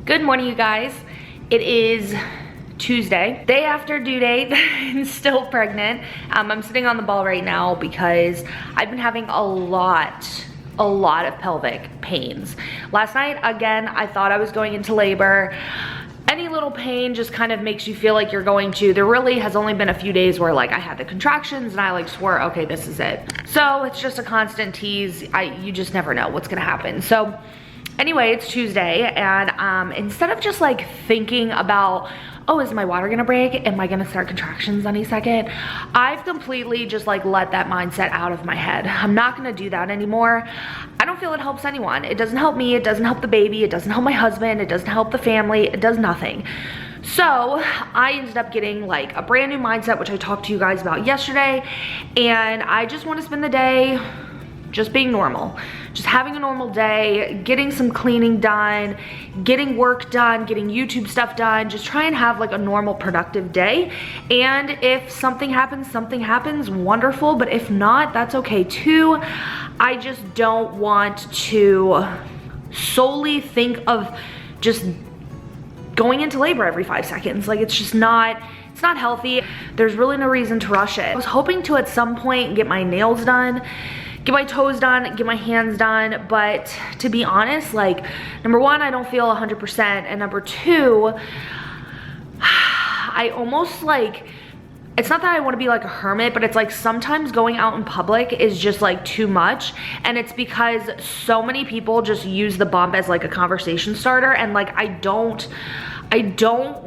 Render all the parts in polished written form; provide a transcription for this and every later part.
Good morning, you guys. It is Tuesday, day after due date, and still pregnant. I'm sitting on the ball right now because I've been having a lot of pelvic pains. Last night, again, I thought I was going into labor. Any little pain just kind of makes you feel like you're going to. There really has only been a few days where like I had the contractions and I like swore, okay, this is it. So it's just a constant tease. You just never know what's gonna happen. So anyway, it's Tuesday, and instead of just like thinking about, oh, is my water gonna break? Am I gonna start contractions any second? I've completely just like let that mindset out of my head. I'm not gonna do that anymore. I don't feel it helps anyone. It doesn't help me, it doesn't help the baby, it doesn't help my husband, it doesn't help the family, it does nothing. So I ended up getting like a brand new mindset, which I talked to you guys about yesterday, and I just wanna spend the day just being normal, just having a normal day, getting some cleaning done, getting work done, getting YouTube stuff done, just try and have like a normal productive day. And if something happens, wonderful, but if not, that's okay too. I just don't want to solely think of just going into labor every 5 seconds. Like it's just not, it's not healthy. There's really no reason to rush it. I was hoping to at some point get my nails done, get my toes done, get my hands done, but to be honest, like, number one, I don't feel 100%, and number two, I almost like, it's not that I want to be like a hermit, but it's like sometimes going out in public is just like too much, and it's because so many people just use the bump as like a conversation starter, and like I don't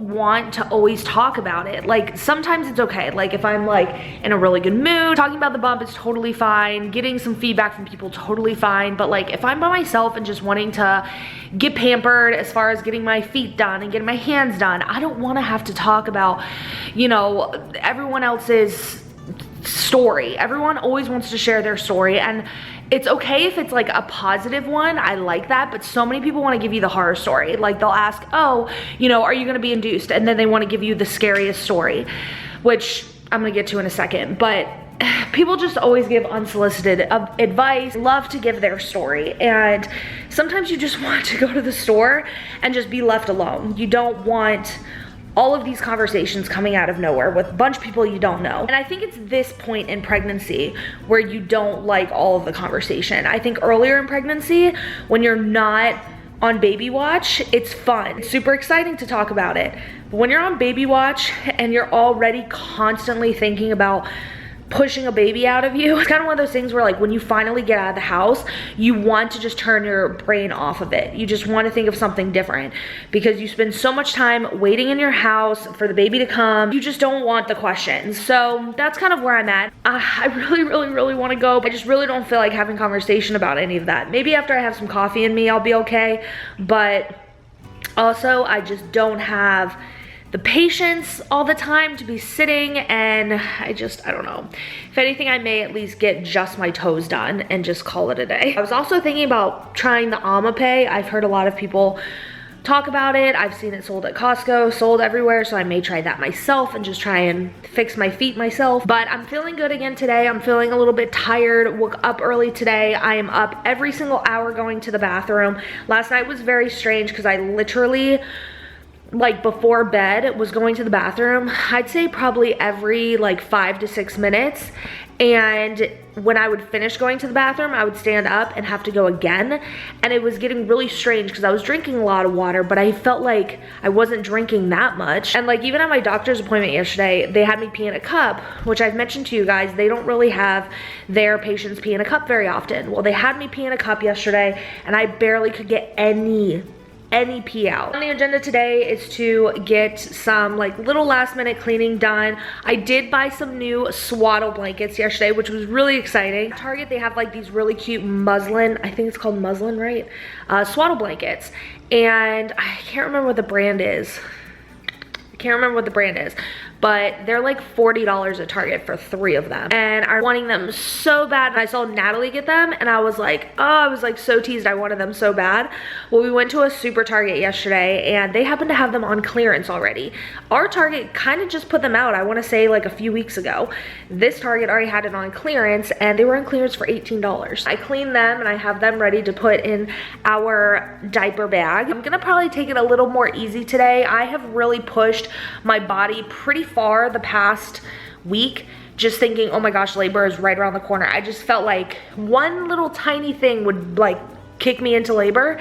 want to always talk about it. Like sometimes it's okay, like if I'm like in a really good mood, talking about the bump is totally fine, getting some feedback from people, totally fine. But like if I'm by myself and just wanting to get pampered as far as getting my feet done and getting my hands done, I don't want to have to talk about, you know, everyone else's story. Everyone always wants to share their story, and it's okay if it's like a positive one. I like that, but so many people want to give you the horror story. Like they'll ask, oh, you know, are you going to be induced? And then they want to give you the scariest story, which I'm going to get to in a second. But people just always give unsolicited advice, love to give their story. And sometimes you just want to go to the store and just be left alone. You don't want all of these conversations coming out of nowhere with a bunch of people you don't know. And I think it's this point in pregnancy where you don't like all of the conversation. I think earlier in pregnancy, when you're not on baby watch, it's fun. It's super exciting to talk about it. But when you're on baby watch and you're already constantly thinking about pushing a baby out of you, it's kind of one of those things where like when you finally get out of the house, you want to just turn your brain off of it. You just want to think of something different because you spend so much time waiting in your house for the baby to come. You just don't want the questions. So that's kind of where I'm at. I really want to go. I just really don't feel like having conversation about any of that. Maybe after I have some coffee in me, I'll be okay. But also I just don't have the patience all the time to be sitting, and I don't know. If anything, I may at least get just my toes done and just call it a day. I was also thinking about trying the Omapay. I've heard a lot of people talk about it. I've seen it sold at Costco, sold everywhere, so I may try that myself and just try and fix my feet myself. But I'm feeling good again today. I'm feeling a little bit tired. Woke up early today. I am up every single hour going to the bathroom. Last night was very strange because I literally, like before bed, was going to the bathroom, I'd say probably every like 5 to 6 minutes. And when I would finish going to the bathroom, I would stand up and have to go again. And it was getting really strange because I was drinking a lot of water, but I felt like I wasn't drinking that much. And like even at my doctor's appointment yesterday, they had me pee in a cup, which I've mentioned to you guys, they don't really have their patients pee in a cup very often. Well, they had me pee in a cup yesterday and I barely could get any pee out. On the agenda today is to get some like little last minute cleaning done. I did buy some new swaddle blankets yesterday, which was really exciting. At Target, they have like these really cute muslin, I think it's called muslin, right? Swaddle blankets. And I can't remember what the brand is. but they're like $40 at Target for 3 of them. And I'm wanting them so bad. I saw Natalie get them and I was like, oh, I was like so teased. I wanted them so bad. Well, we went to a super Target yesterday and they happened to have them on clearance already. Our Target kind of just put them out, I want to say like a few weeks ago. This Target already had it on clearance and they were on clearance for $18. I cleaned them and I have them ready to put in our diaper bag. I'm gonna probably take it a little more easy today. I have really pushed my body pretty far the past week, just thinking, oh my gosh, labor is right around the corner. I just felt like one little tiny thing would like kick me into labor,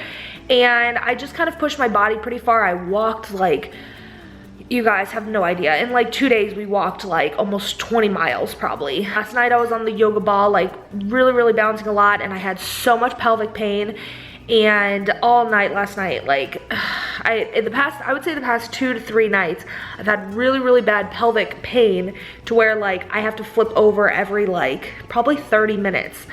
and I just kind of pushed my body pretty far. I walked like, you guys have no idea, in like 2 days we walked like almost 20 miles probably. Last night I was on the yoga ball, like really bouncing a lot, and I had so much pelvic pain. And all night last night, like I would say the past 2 to 3 nights, I've had really bad pelvic pain to where like I have to flip over every like probably 30 minutes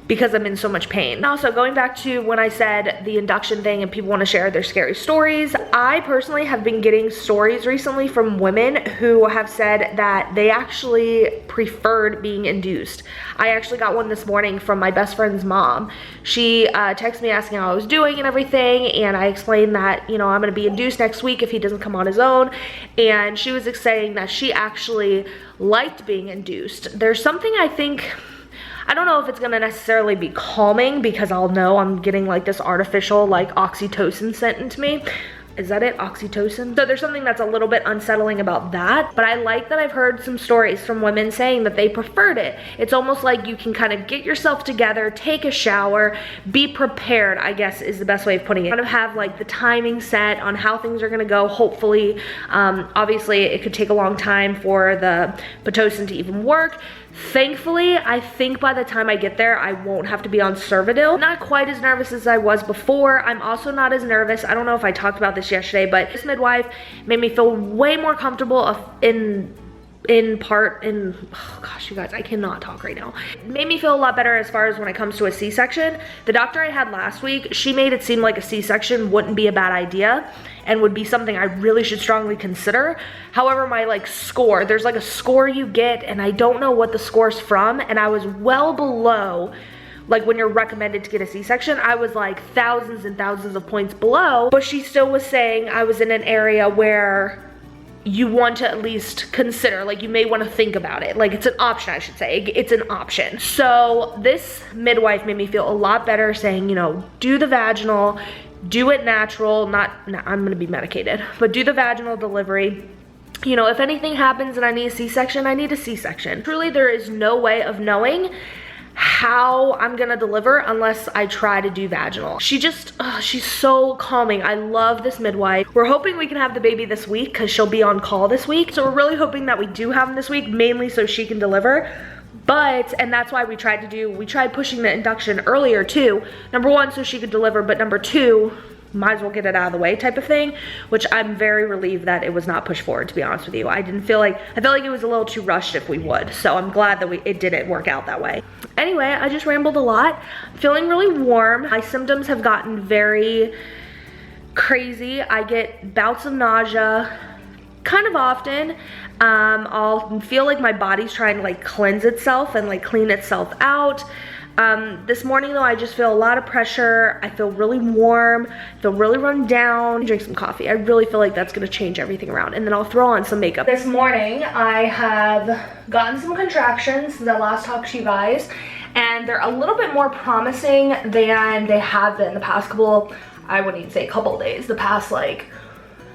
because I'm in so much pain. Also, going back to when I said the induction thing and people want to share their scary stories, I personally have been getting stories recently from women who have said that they actually preferred being induced. I actually got one this morning from my best friend's mom. She texted me asking how I was doing and everything, and I explained that, you know, I'm gonna be induced next week if he doesn't come on his own, and she was saying that she actually liked being induced. There's something I don't know if it's gonna necessarily be calming because I'll know I'm getting like this artificial like oxytocin sent into me. Is that it? Oxytocin? So there's something that's a little bit unsettling about that, but I like that I've heard some stories from women saying that they preferred it. It's almost like you can kind of get yourself together, take a shower, be prepared, I guess is the best way of putting it. Kind of have like the timing set on how things are gonna go, hopefully. Obviously it could take a long time for the Pitocin to even work. Thankfully, I think by the time I get there, I won't have to be on Cervidil. Not quite as nervous as I was before. I'm also not as nervous. I don't know if I talked about this yesterday, but this midwife made me feel way more comfortable oh gosh, you guys, I cannot talk right now. It made me feel a lot better as far as when it comes to a C-section. The doctor I had last week, she made it seem like a C-section wouldn't be a bad idea and would be something I really should strongly consider. However, my like score, there's like a score you get and I don't know what the score's from, and I was well below like when you're recommended to get a C-section. I was like thousands and thousands of points below, but she still was saying I was in an area where you want to at least consider, like you may want to think about it. Like it's an option, I should say. It's an option. So this midwife made me feel a lot better, saying, you know, do the vaginal, do it natural, I'm gonna be medicated, but do the vaginal delivery. You know, if anything happens and I need a C-section, I need a C-section. Truly, there is no way of knowing how I'm gonna deliver unless I try to do vaginal. She's so calming. I love this midwife. We're hoping we can have the baby this week because she'll be on call this week. So we're really hoping that we do have him this week, mainly so she can deliver. And that's why we tried pushing the induction earlier too. Number 1, so she could deliver, but number 2, might as well get it out of the way type of thing, which I'm very relieved that it was not pushed forward, to be honest with you. I felt like it was a little too rushed if we would, so I'm glad that it didn't work out that way. Anyway, I just rambled a lot. I'm feeling really warm. My symptoms have gotten very crazy. I get bouts of nausea kind of often. I'll feel like my body's trying to like cleanse itself and like clean itself out. This morning though, I just feel a lot of pressure. I feel really warm, feel really run down. Drink some coffee. I really feel like that's gonna change everything around, and then I'll throw on some makeup. This morning, I have gotten some contractions since I last talked to you guys, and they're a little bit more promising than they have been the past couple, I wouldn't even say a couple days, the past like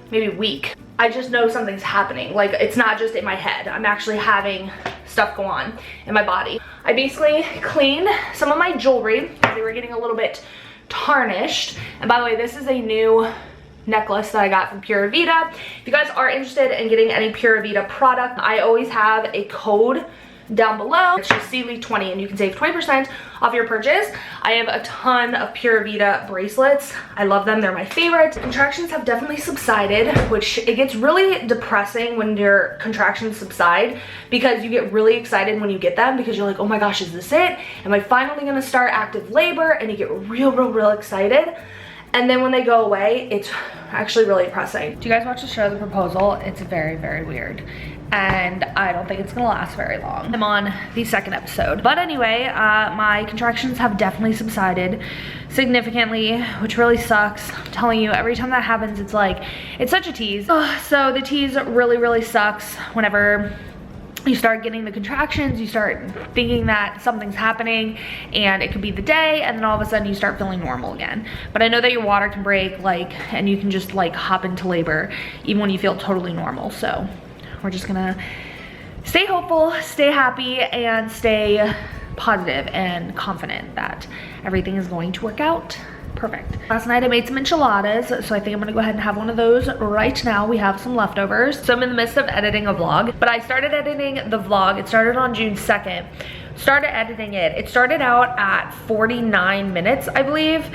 maybe week. I just know something's happening. Like, it's not just in my head. I'm actually having stuff go on in my body. I basically cleaned some of my jewelry because they were getting a little bit tarnished. And by the way, this is a new necklace that I got from Pura Vida. If you guys are interested in getting any Pura Vida product, I always have a code down below. It's just ThatCLeigh20 and you can save 20% off your purchase. I have a ton of Pura Vida bracelets. I love them, they're my favorite. Contractions have definitely subsided, which it gets really depressing when your contractions subside because you get really excited when you get them because you're like, oh my gosh, is this it? Am I finally gonna start active labor? And you get real excited. And then when they go away, it's actually really depressing. Do you guys watch the show The Proposal? It's very weird. and I don't think it's gonna last very long. I'm on the second episode. But anyway, my contractions have definitely subsided significantly, which really sucks. I'm telling you, every time that happens, it's like, it's such a tease. So the tease really sucks whenever you start getting the contractions, you start thinking that something's happening and it could be the day, and then all of a sudden you start feeling normal again. But I know that your water can break, like, and you can just like hop into labor even when you feel totally normal. So we're just gonna stay hopeful, stay happy, and stay positive and confident that everything is going to work out perfect. Last night I made some enchiladas, so I think I'm gonna go ahead and have one of those right now. We have some leftovers. So I'm in the midst of editing a vlog, but I started editing the vlog. It started on June 2nd. Started editing it. It started out at 49 minutes, I believe.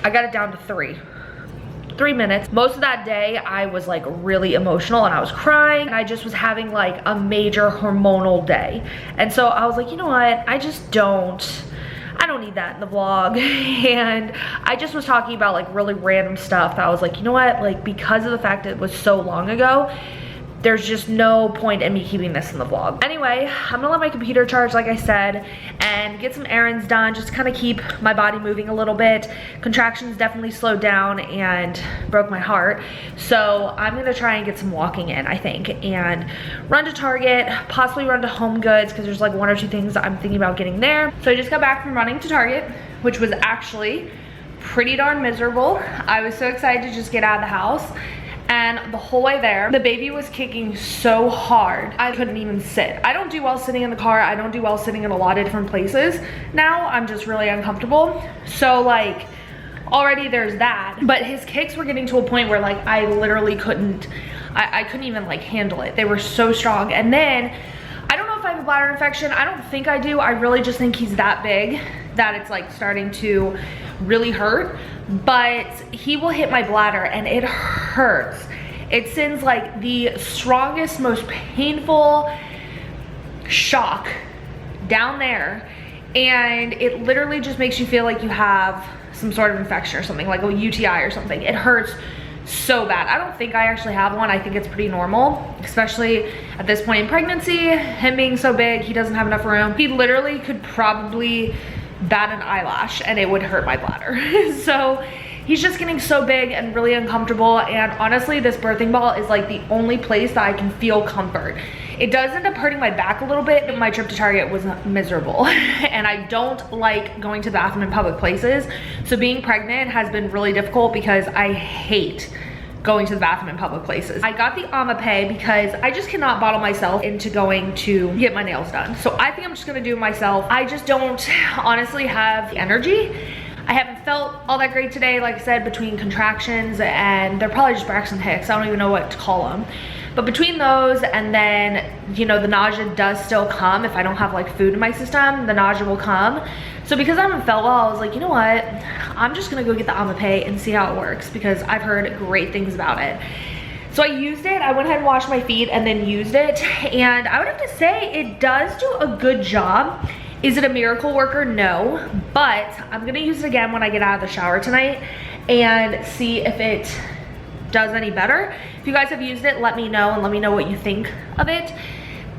I got it down to 3 minutes. Most of that day I was like really emotional and I was crying, and I just was having like a major hormonal day. And so I was like, you know what, I don't need that in the vlog. And I just was talking about like really random stuff. I was like, you know what, like, because of the fact that it was so long ago, there's just no point in me keeping this in the vlog. Anyway, I'm gonna let my computer charge, like I said, and get some errands done, just to kind of keep my body moving a little bit. Contractions definitely slowed down and broke my heart. So I'm gonna try and get some walking in, I think, and run to Target, possibly run to Home Goods, because there's like 1 or 2 things that I'm thinking about getting there. So I just got back from running to Target, which was actually pretty darn miserable. I was so excited to just get out of the house. And the whole way there, the baby was kicking so hard, I couldn't even sit. I don't do well sitting in the car. I don't do well sitting in a lot of different places. Now I'm just really uncomfortable. So like, already there's that. But his kicks were getting to a point where like, I literally couldn't, I couldn't even like handle it. They were so strong. And then, I don't know if I have a bladder infection. I don't think I do. I really just think he's that big that it's like starting to really hurt. But he will hit my bladder and it hurts. It sends like the strongest, most painful shock down there, and it literally just makes you feel like you have some sort of infection or something, like a UTI or something. It hurts so bad. I don't think I actually have one. I think it's pretty normal, especially at this point in pregnancy. Him being so big, he doesn't have enough room. He literally could probably bat an eyelash and it would hurt my bladder. So he's just getting so big and really uncomfortable, and honestly this birthing ball is like the only place that I can feel comfort. It does end up hurting my back a little bit, but my trip to Target was miserable. And I don't like going to the bathroom in public places, so being pregnant has been really difficult because I hate going to the bathroom in public places. I got the Pay because I just cannot bottle myself into going to get my nails done. So I think I'm just gonna do it myself. I just don't honestly have the energy. I haven't felt all that great today, like I said, between contractions and they're probably just Braxton Hicks. I don't even know what to call them. But between those and then, you know, the nausea does still come. If I don't have like food in my system, the nausea will come. So because I haven't felt well, I was like, you know what? I'm just gonna go get the Pay and see how it works because I've heard great things about it. So I used it, I went ahead and washed my feet and then used it. And I would have to say it does do a good job. Is it a miracle worker? No, but I'm gonna use it again when I get out of the shower tonight and see if it does any better. If you guys have used it, let me know and let me know what you think of it.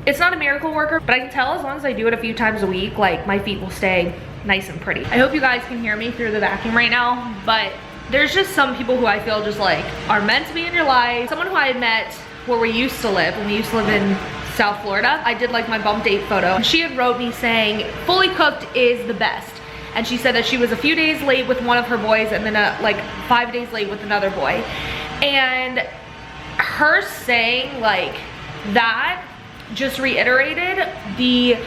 It's not a miracle worker, but I can tell as long as I do it a few times a week, like my feet will stay nice and pretty. I hope you guys can hear me through the vacuum right now, but there's just some people who I feel just like are meant to be in your life. Someone who I had met where we used to live, when we used to live in South Florida, I did like my bump date photo. She had wrote me saying, fully cooked is the best. And she said that she was a few days late with one of her boys and then like 5 days late with another boy. And her saying like that just reiterated the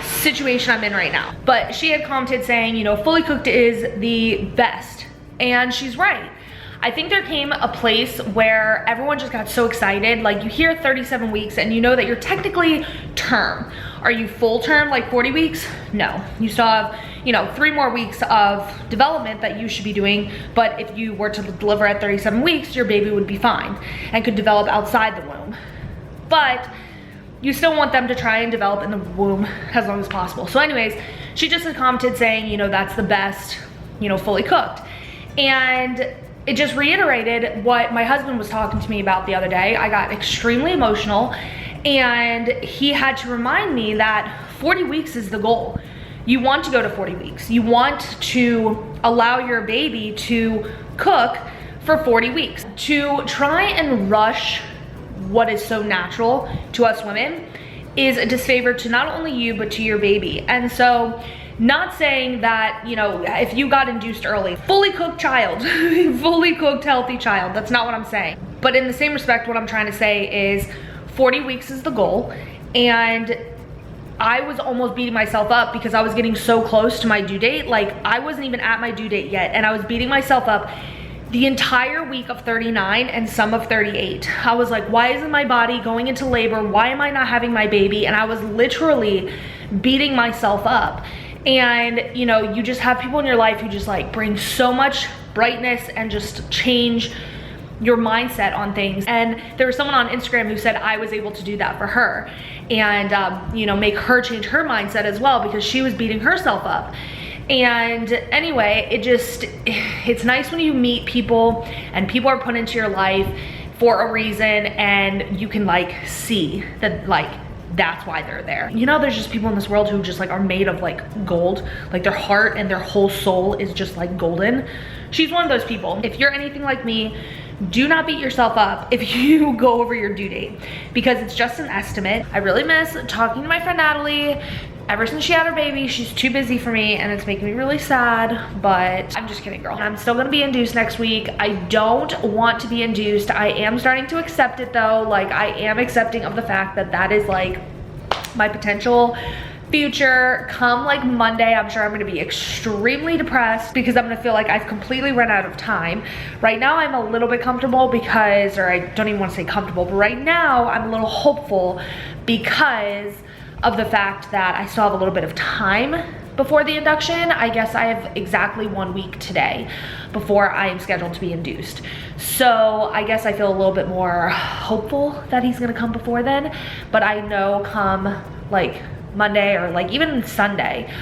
situation I'm in right now. But she had commented saying, you know, fully cooked is the best. And she's right. I think there came a place where everyone just got so excited. Like you hear 37 weeks and you know that you're technically term. Are you full term, like 40 weeks? No, you still have, you know, 3 more weeks of development that you should be doing. But if you were to deliver at 37 weeks, your baby would be fine and could develop outside the womb. But you still want them to try and develop in the womb as long as possible. So anyways, she just had commented saying, you know, that's the best, you know, fully cooked. And it just reiterated what my husband was talking to me about the other day. I got extremely emotional And he had to remind me that 40 weeks is the goal. You want to go to 40 weeks. You want to allow your baby to cook for 40 weeks. To try and rush what is so natural to us women is a disfavor to not only you, but to your baby. And so, not saying that, you know, if you got induced early, fully cooked child, fully cooked healthy child, that's not what I'm saying. But in the same respect, what I'm trying to say is 40 weeks is the goal. And I was almost beating myself up because I was getting so close to my due date. Like, I wasn't even at my due date yet, and I was beating myself up the entire week of 39 and some of 38. I was like, why isn't my body going into labor? Why am I not having my baby? And I was literally beating myself up. And you know, you just have people in your life who just like bring so much brightness and just change your mindset on things. And there was someone on Instagram who said I was able to do that for her and you know, make her change her mindset as well because she was beating herself up. And anyway, it's nice when you meet people and people are put into your life for a reason and you can like see that like that's why they're there. You know, there's just people in this world who just like are made of like gold, like their heart and their whole soul is just like golden. She's one of those people. If you're anything like me, do not beat yourself up if you go over your due date because it's just an estimate. I really miss talking to my friend Natalie. Ever since she had her baby, she's too busy for me and it's making me really sad, but I'm just kidding, girl. I'm still gonna be induced next week. I don't want to be induced. I am starting to accept it though. Like, I am accepting of the fact that that is like my potential future. Come like Monday, I'm sure I'm gonna be extremely depressed because I'm gonna feel like I've completely run out of time. Right now I'm a little bit comfortable because, or I don't even want to say comfortable, but right now I'm a little hopeful because of the fact that I still have a little bit of time before the induction. I guess I have exactly 1 week today before I am scheduled to be induced. So I guess I feel a little bit more hopeful that he's gonna come before then, but I know come like Monday or like even Sunday,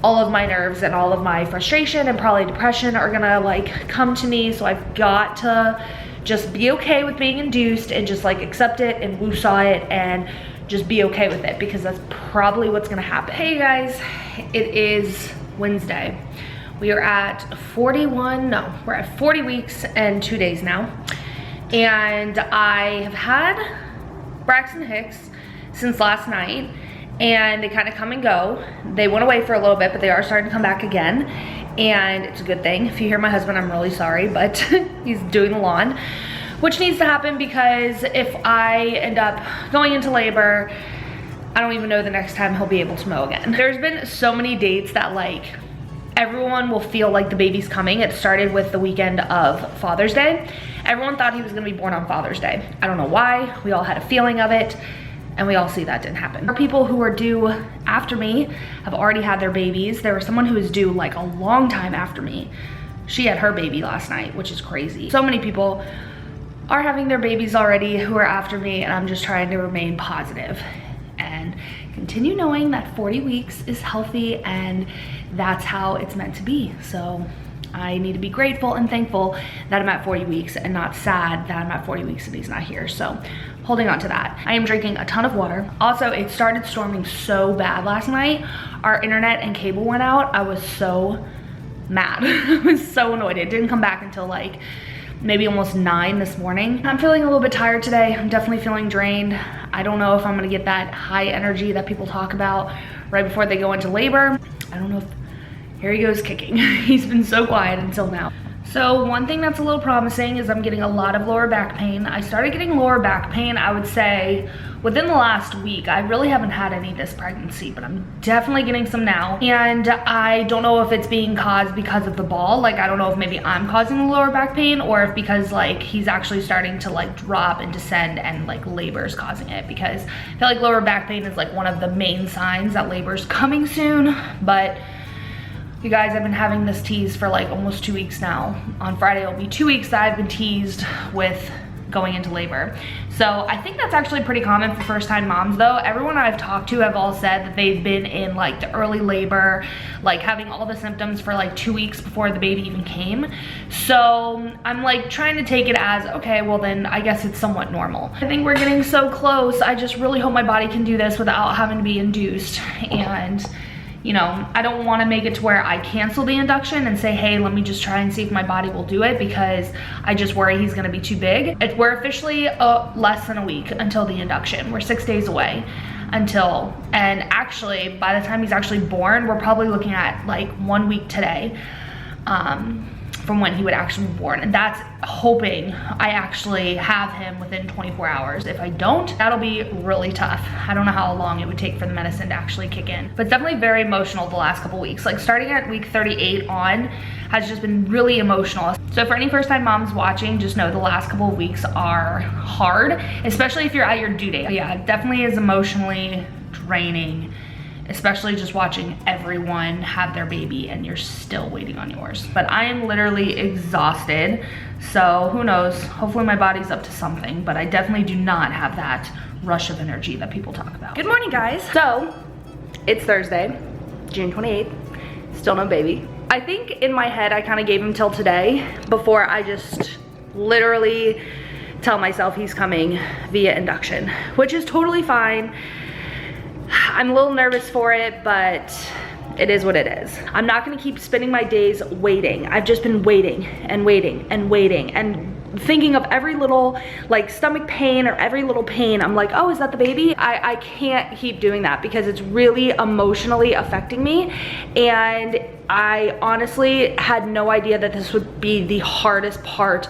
all of my nerves and all of my frustration and probably depression are gonna like come to me. So I've got to just be okay with being induced and just like accept it and woo-saw it and just be okay with it because that's probably what's gonna happen. Hey guys, it is Wednesday. We are at 40 weeks and 2 days now. And I have had Braxton Hicks since last night and they kind of come and go. They went away for a little bit, but they are starting to come back again. And it's a good thing. If you hear my husband, I'm really sorry, but he's doing the lawn, which needs to happen because if I end up going into labor, I don't even know the next time he'll be able to mow again. There's been so many dates that like everyone will feel like the baby's coming. It started with the weekend of Father's Day. Everyone thought he was gonna be born on Father's Day. I don't know why, we all had a feeling of it and we all see that didn't happen. People who are due after me have already had their babies. There was someone who was due like a long time after me. She had her baby last night, which is crazy. So many people are having their babies already who are after me and I'm just trying to remain positive and continue knowing that 40 weeks is healthy and that's how it's meant to be. So I need to be grateful and thankful that I'm at 40 weeks and not sad that I'm at 40 weeks and he's not here. So holding on to that. I am drinking a ton of water. Also, it started storming so bad last night. Our internet and cable went out. I was so mad. I was so annoyed. It didn't come back until like maybe almost 9 this morning. I'm feeling a little bit tired today. I'm definitely feeling drained. I don't know if I'm gonna get that high energy that people talk about right before they go into labor. I don't know if, here he goes kicking. He's been so quiet until now. So one thing that's a little promising is I'm getting a lot of lower back pain. I started getting lower back pain, I would say, within the last week. I really haven't had any this pregnancy, but I'm definitely getting some now. And I don't know if it's being caused because of the ball. Like, I don't know if maybe I'm causing the lower back pain or if because like he's actually starting to like drop and descend and like labor is causing it, because I feel like lower back pain is like one of the main signs that labor is coming soon. But you guys, I've been having this tease for like almost 2 weeks now. On Friday, it'll be 2 weeks that I've been teased with going into labor. So I think that's actually pretty common for first-time moms though. Everyone I've talked to have all said that they've been in like the early labor, like having all the symptoms for like 2 weeks before the baby even came. So I'm like trying to take it as, okay, well then I guess it's somewhat normal. I think we're getting so close. I just really hope my body can do this without having to be induced. And you know, I don't want to make it to where I cancel the induction and say, hey, let me just try and see if my body will do it, because I just worry he's going to be too big. We're officially less than a week until the induction. We're 6 days away until, and actually by the time he's actually born, we're probably looking at like 1 week today from when he would actually be born. And that's hoping I actually have him within 24 hours. If I don't, that'll be really tough. I don't know how long it would take for the medicine to actually kick in. But it's definitely very emotional the last couple weeks. Like starting at week 38 on has just been really emotional. So for any first-time moms watching, just know the last couple of weeks are hard, especially if you're at your due date. Yeah, it definitely is emotionally draining, especially just watching everyone have their baby and you're still waiting on yours. But I am literally exhausted, so who knows, hopefully my body's up to something, but I definitely do not have that rush of energy that people talk about. Good morning, guys. So it's Thursday, June 28th, still no baby. I think in my head I kind of gave him till today before I just literally tell myself he's coming via induction, which is totally fine. I'm a little nervous for it, but it is what it is. I'm not gonna keep spending my days waiting. I've just been waiting and waiting and waiting and thinking of every little like stomach pain or every little pain. I'm like, oh, is that the baby? I can't keep doing that because it's really emotionally affecting me. And I honestly had no idea that this would be the hardest part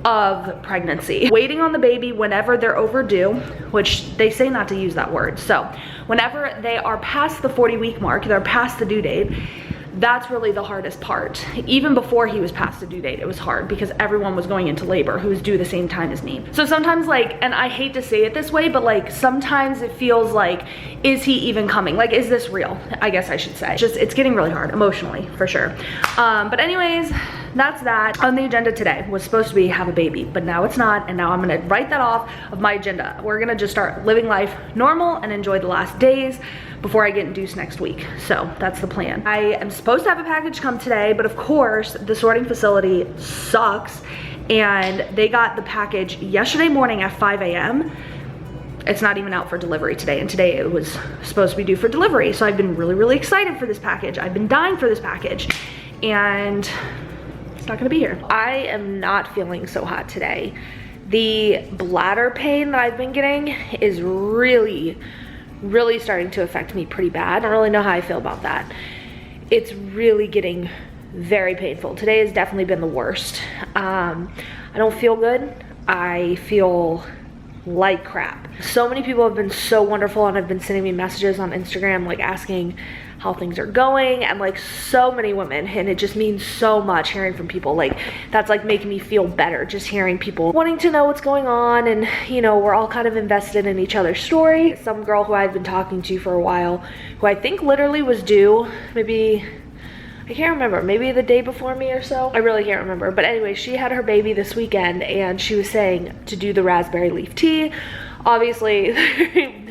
of pregnancy. Waiting on the baby whenever they're overdue, which they say not to use that word. So whenever they are past the 40-week mark, they're past the due date, that's really the hardest part. Even before he was past the due date, it was hard because everyone was going into labor who was due the same time as me. So sometimes like, and I hate to say it this way, but like sometimes it feels like, is he even coming? Like, is this real? I guess I should say. Just, it's getting really hard emotionally for sure. But anyways, that's that. On the agenda today was supposed to be have a baby, but now it's not, and now I'm gonna write that off of my agenda. We're gonna just start living life normal and enjoy the last days before I get induced next week. So that's the plan. I am supposed to have a package come today, but of course the sorting facility sucks, and they got the package yesterday morning at 5 a.m. It's not even out for delivery today, and today it was supposed to be due for delivery. So I've been really, really excited for this package. I've been dying for this package, and it's not gonna be here. I am not feeling so hot today. The bladder pain that I've been getting is really starting to affect me pretty bad. I don't really know how I feel about that. It's really getting very painful. Today has definitely been the worst. I don't feel good. I feel like crap. So many people have been so wonderful and have been sending me messages on Instagram like asking how things are going, and like so many women, and it just means so much hearing from people. Like that's like making me feel better, just hearing people wanting to know what's going on, and you know, we're all kind of invested in each other's story. Some girl who I've been talking to for a while, who I think literally was due maybe, I can't remember, maybe the day before me or so. I really can't remember. But anyway, she had her baby this weekend and she was saying to do the raspberry leaf tea. Obviously,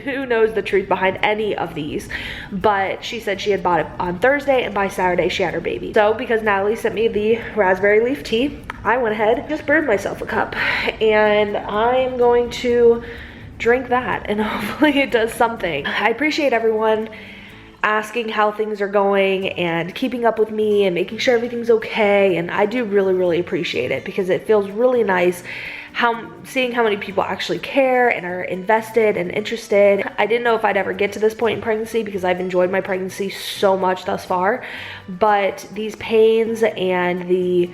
who knows the truth behind any of these, but she said she had bought it on Thursday and by Saturday she had her baby. So because Natalie sent me the raspberry leaf tea, I went ahead and just brewed myself a cup, and I'm going to drink that and hopefully it does something. I appreciate everyone asking how things are going and keeping up with me and making sure everything's okay, and I do really appreciate it because it feels really nice seeing how many people actually care and are invested and interested. I didn't know if I'd ever get to this point in pregnancy because I've enjoyed my pregnancy so much thus far, but these pains and the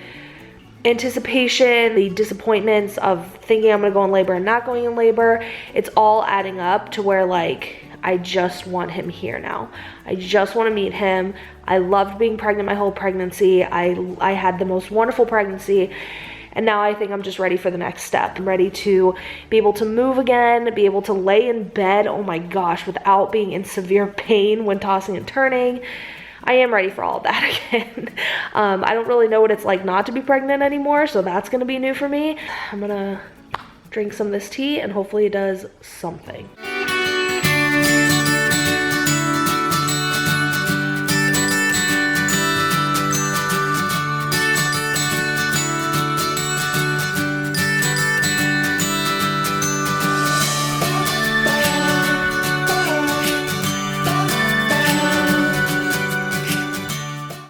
anticipation, the disappointments of thinking I'm gonna go in labor and not going in labor, it's all adding up to where like I just want him here now. I just want to meet him. I loved being pregnant my whole pregnancy. I had the most wonderful pregnancy, and now I think I'm just ready for the next step. I'm ready to be able to move again, be able to lay in bed, oh my gosh, without being in severe pain when tossing and turning. I am ready for all of that again. I don't really know what it's like not to be pregnant anymore, so that's gonna be new for me. I'm gonna drink some of this tea and hopefully it does something.